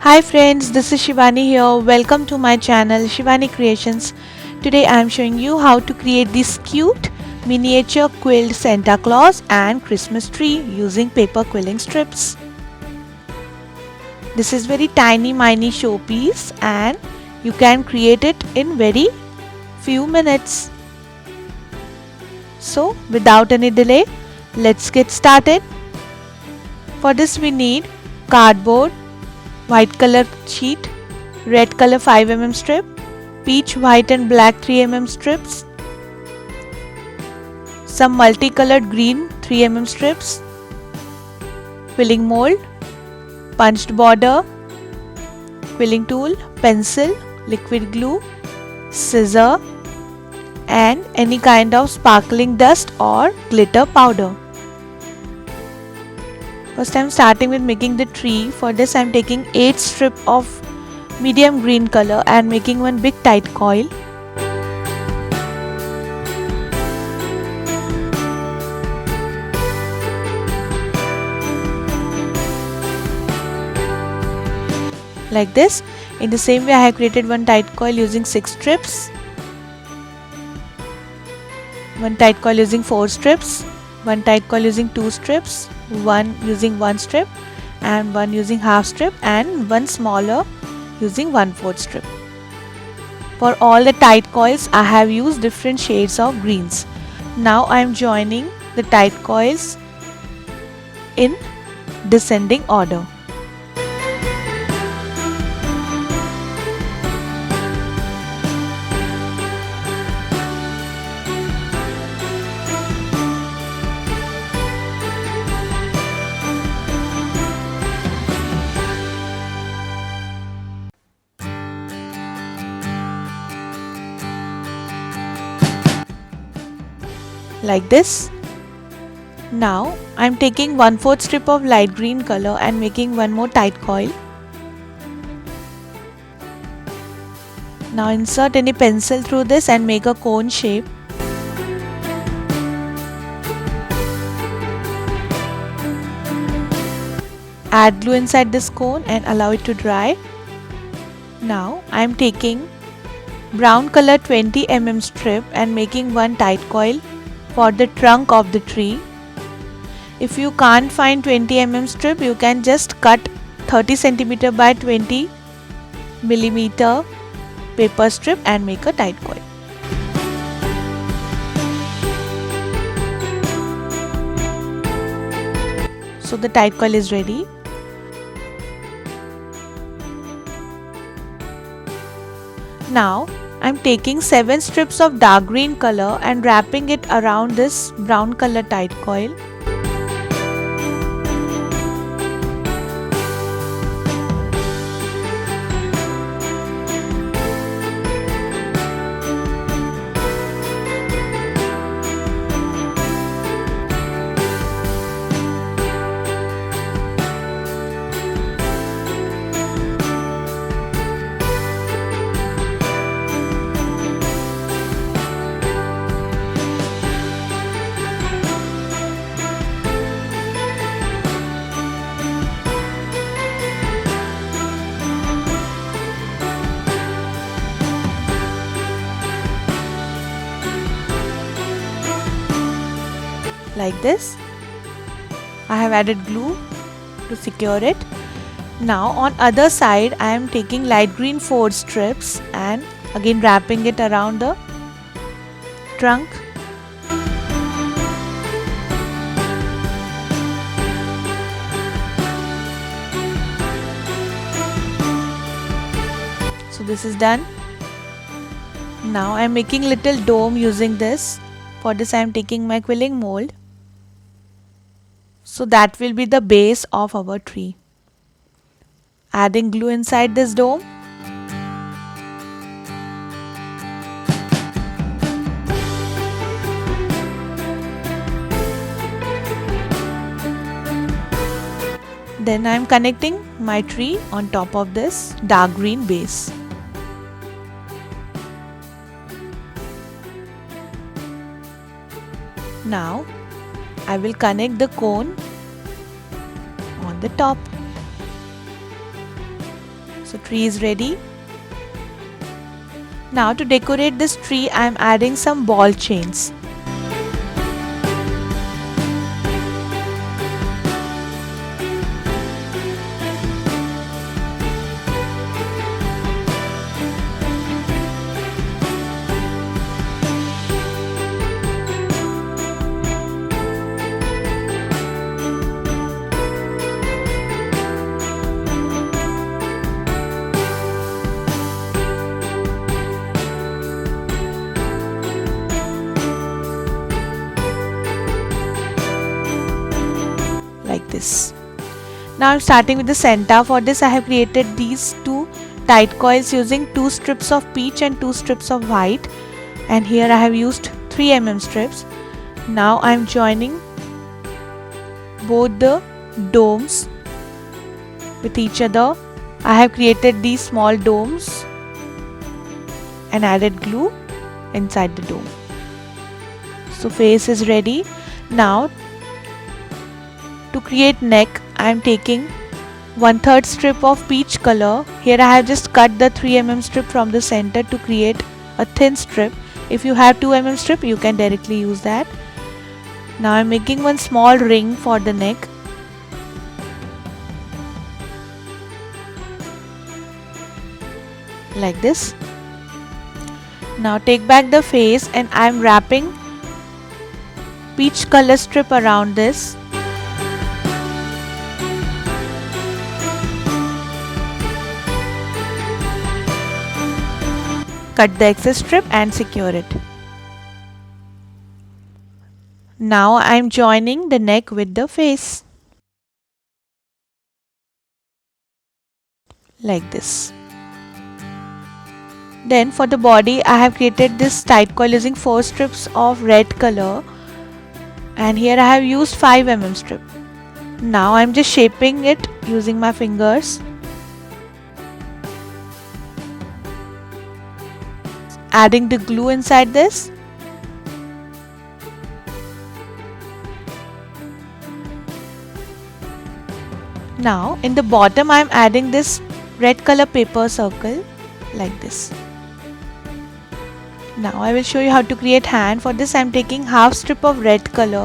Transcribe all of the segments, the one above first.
Hi friends, this is Shivani here. Welcome to my channel Shivani Creations. Today I am showing you how to create this cute miniature quilled Santa Claus and Christmas tree using paper quilling strips. This is very tiny mini showpiece and you can create it in very few minutes. So without any delay, let's get started. For this we need cardboard, white color sheet, red color 5 mm strip, peach white and black 3 mm strips, some multicolored green 3 mm strips, quilling mold, punched border, quilling tool, pencil, liquid glue, scissor and any kind of sparkling dust or glitter powder. First I am starting with making the tree. For this I am taking 8 strips of medium green color and making one big tight coil. Like this. In the same way I have created one tight coil using 6 strips, one tight coil using 4 strips, one tight coil using 2 strips, one using 1 strip and one using half strip and one smaller using 1/4 strip. For all the tight coils I have used different shades of greens. Now I am joining the tight coils in descending order. Like this. Now I am taking 1/4 strip of light green color and making one more tight coil. Now insert any pencil through this and make a cone shape. Add glue inside this cone and allow it to dry. Now I am taking brown color 20 mm strip and making one tight coil for the trunk of the tree. If you can't find 20 mm strip, you can just cut 30 cm by 20 mm paper strip and make a tight coil. So the tight coil is ready. Now I am taking 7 strips of dark green color and wrapping it around this brown color tight coil. Like this. I have added glue to secure it. Now on other side I am taking light green 4 strips and again wrapping it around the trunk. So this is done. Now I am making little dome using this. For this I am taking my quilling mold. So that will be the base of our tree. Adding glue inside this dome. Then I am connecting my tree on top of this dark green base. Now I will connect the cone on the top. So tree is ready. Now to decorate this tree, I am adding some ball chains. Like this. Now I'm starting with the center. For this I have created these two tight coils using 2 strips of peach and 2 strips of white, and here I have used 3 mm strips. Now I'm joining both the domes with each other. I have created these small domes and added glue inside the dome. So face is ready. Now to create neck, I am taking 1/3 strip of peach color. Here I have just cut the 3 mm strip from the center to create a thin strip. If you have 2 mm strip, you can directly use that. Now I am making one small ring for the neck. Like this. Now take back the face and I am wrapping peach color strip around this. Cut the excess strip and secure it. Now I am joining the neck with the face. Like this. Then for the body, I have created this tight coil using 4 strips of red color, and here I have used 5 mm strip. Now I am just shaping it using my fingers. Adding the glue inside this. Now in the bottom I am adding this red color paper circle like this. Now I will show you how to create hand. For this I am taking half strip of red color.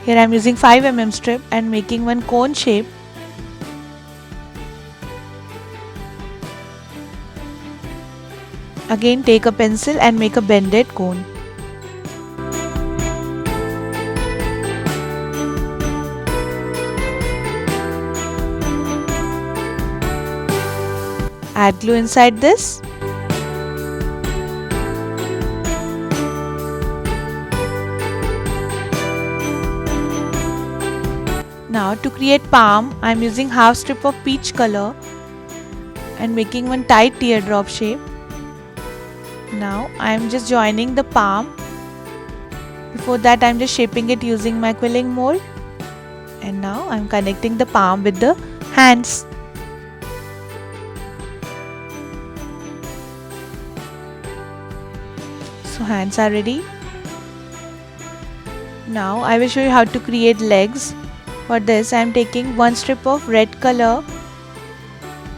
Here I am using 5 mm strip and making one cone shape. Again take a pencil and make a bended cone. Add glue inside this. Now to create palm, I am using half strip of peach color and making one tight teardrop shape. Now I am just joining the palm. Before that I am just shaping it using my quilling mold, and now I am connecting the palm with the hands. So hands are ready. Now I will show you how to create legs. For this I am taking one strip of red color.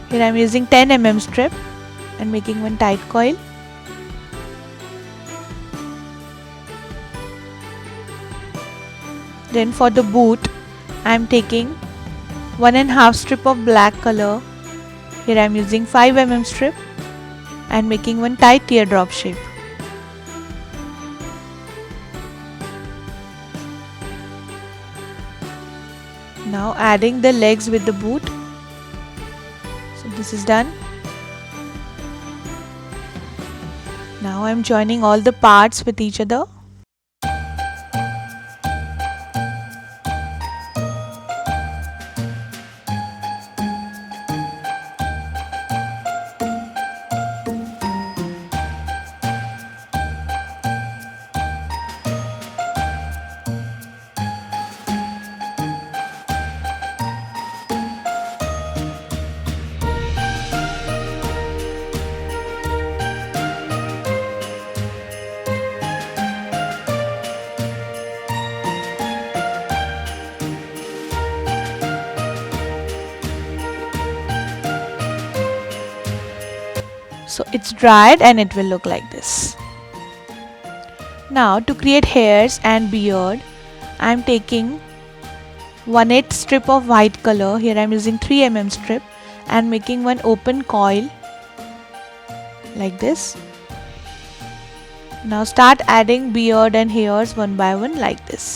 Here I am using 10 mm strip and making one tight coil. Then for the boot I am taking 1.5 strip of black color. Here I am using 5 mm strip and making one tight teardrop shape. Now adding the legs with the boot. So this is done. Now I am joining all the parts with each other. So it's dried and it will look like this. Now to create hairs and beard, I am taking 1/8 strip of white color. Here I am using 3 mm strip and making one open coil like this. Now start adding beard and hairs one by one like this.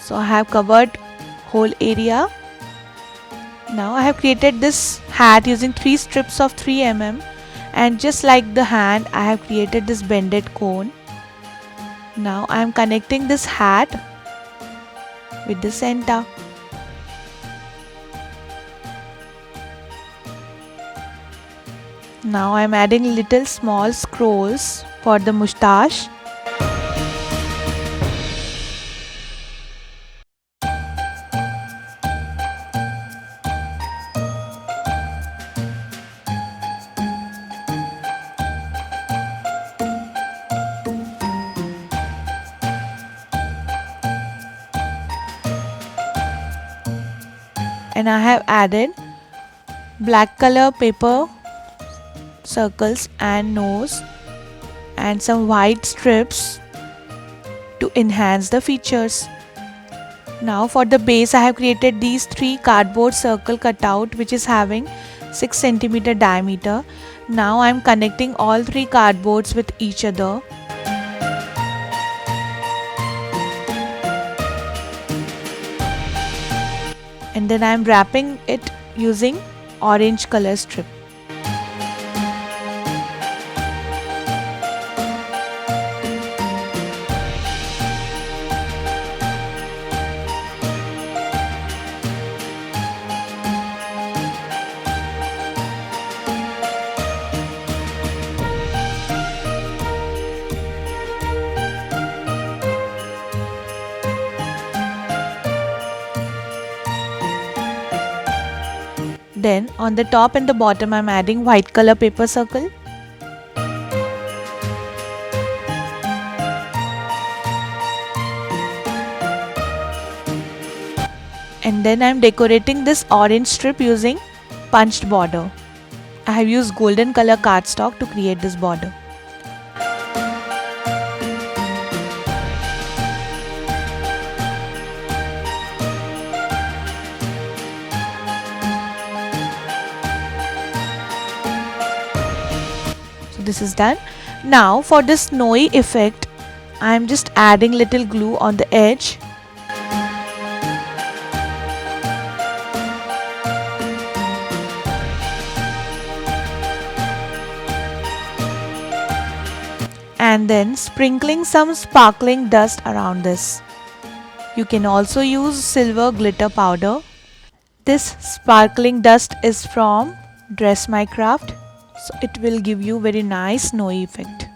So I have covered whole area. Now I have created this hat using 3 strips of 3 mm, and just like the hand I have created this bended cone. Now I am connecting this hat with the center. Now I am adding little small scrolls for the moustache. And I have added black color paper circles and nose and some white strips to enhance the features. Now for the base I have created these 3 cardboard circle cutout which is having 6 cm diameter. Now I am connecting all 3 cardboards with each other. And then I am wrapping it using orange color strip. Then on the top and the bottom I am adding white color paper circle. And then I am decorating this orange strip using punched border. I have used golden color cardstock to create this border. This is done. Now for the snowy effect I am just adding little glue on the edge. And then sprinkling some sparkling dust around this. You can also use silver glitter powder. This sparkling dust is from Dress My Craft. So it will give you very nice snowy effect.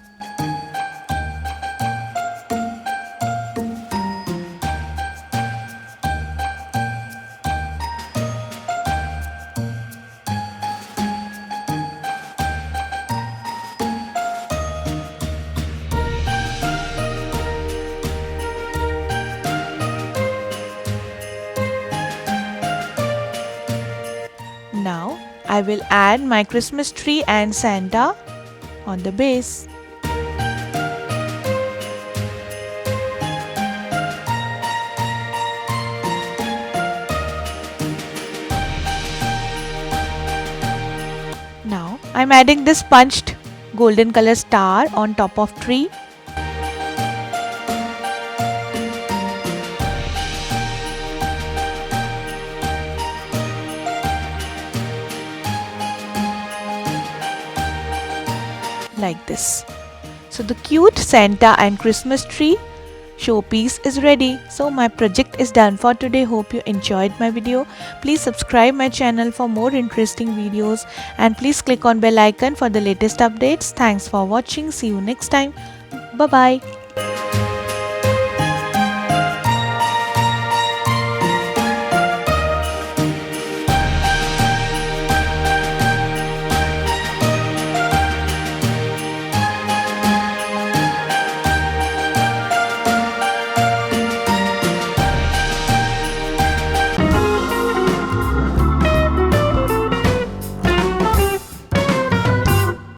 Now I will add my Christmas tree and Santa on the base. Now I am adding this punched golden color star on top of tree. like this. So the cute Santa and Christmas tree showpiece is ready. So my project is done for today. Hope you enjoyed my video. Please subscribe my channel for more interesting videos and please click on bell icon for the latest updates. Thanks for watching. See you next time. Bye bye.